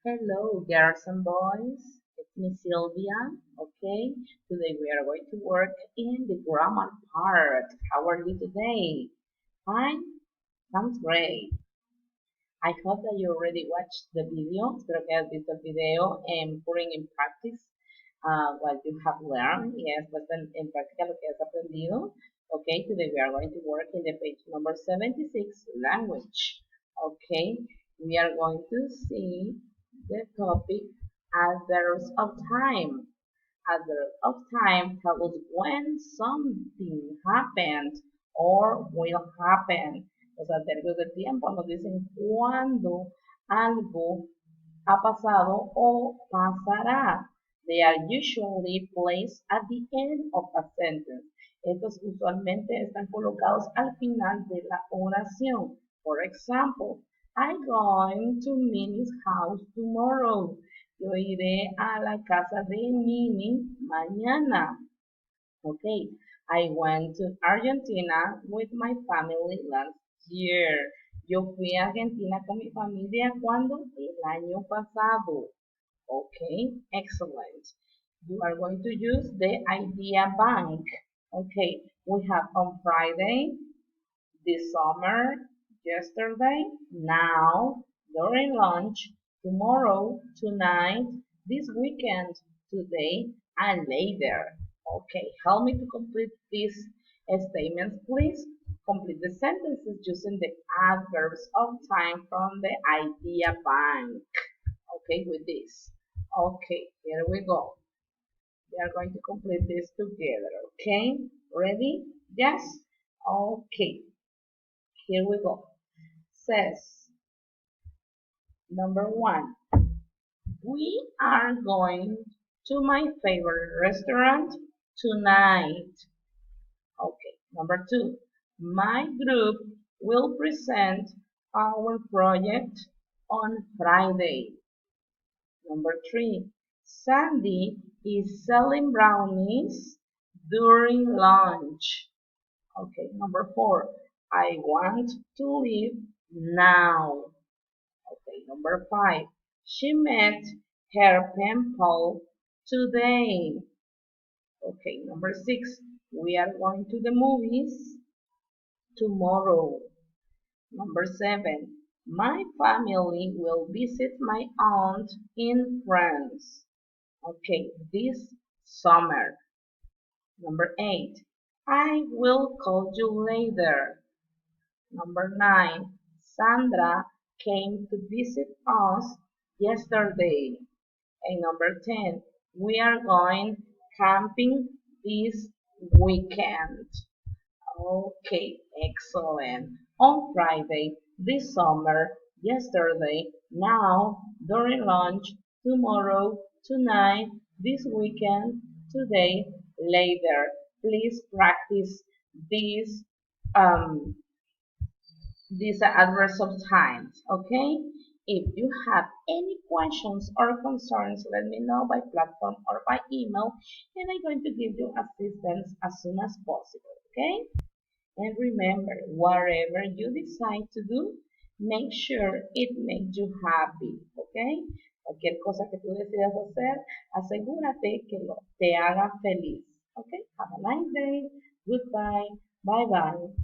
Hello, girls and boys. It's me, Sylvia. Okay, today we are going to work in the grammar part. How are you today? Fine? Sounds great. I hope that you already watched the video. Espero que hayas visto el video and putting in practice what you have learned. Yes, puesto en práctica lo que has aprendido. Okay, today we are going to work in the page number 76, language. Okay, we are going to see the topic adverbs of time. Adverb of time tells us when something happened or will happen. Los adverbios de tiempo nos dicen cuándo algo ha pasado o pasará. They are usually placed at the end of a sentence. Estos usualmente están colocados al final de la oración. For example, I'm going to Minnie's house tomorrow. Yo iré a la casa de Minnie mañana. Okay, I went to Argentina with my family last year. Yo fui a Argentina con mi familia cuando el año pasado. Okay, excellent. You are going to use the idea bank. Okay, we have on Friday, this summer, yesterday, now, during lunch, tomorrow, tonight, this weekend, today, and later. Okay, help me to complete these statements, please. Complete the sentences using the adverbs of time from the idea bank. Okay, with this. Okay, here we go. We are going to complete this together. Okay, ready? Yes? Okay, here we go. Says number one, we are going to my favorite restaurant tonight. Okay, number two, my group will present our project on Friday. Number three, Sandy is selling brownies during lunch. Okay, number four, I want to leave now. Okay, number five, she met her pen pal today. Okay, number six, we are going to the movies tomorrow. Number seven, my family will visit my aunt in France. Okay, this summer. Number eight, I will call you later. Number nine, Sandra came to visit us yesterday. And number 10, we are going camping this weekend. Okay, excellent. On Friday, this summer, yesterday, now, during lunch, tomorrow, tonight, this weekend, today, later. Please practice these um, these are adverbs of times, okay? If you have any questions or concerns, let me know by platform or by email, and I'm going to give you assistance as soon as possible, okay? And remember, whatever you decide to do, make sure it makes you happy, okay? Cualquier cosa que tú decidas hacer, asegúrate que te haga feliz, okay? Have a nice day. Goodbye. Bye bye.